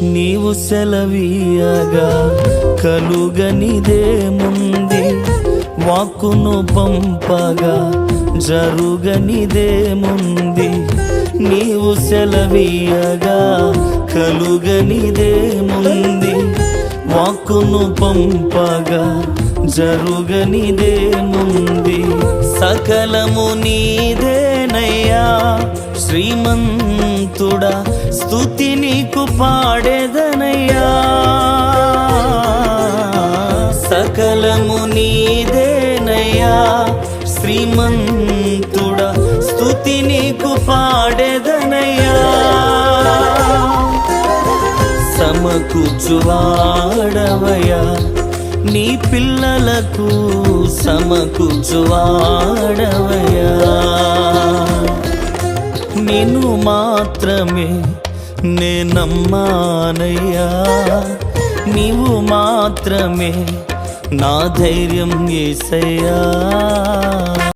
నీవు సెలవీయగా కలుగనిదేముంది, వాక్కును పంపగా జరుగనిదేముంది. నీవు సెలవీయగా కలుగనిదేముంది, వాక్కును పంపగా జరుగనిదేముంది. సకలము నీదేనయ్యా శ్రీమంతుడా, స్తుతి నీకు పాడేదనయ్యా. సకలము నీదేనయ్యా శ్రీమంతుడా, స్తుతి నీకు పాడేదనయ్యా. సమకూర్చువాడవయ్యా నీ పిల్లలకు, సమకూర్చువాడవయ్యా. నిన్ను మాత్రమే నే నమ్మానయ్యా, నీవు మాత్రమే నా ధైర్యం యేసయ్యా.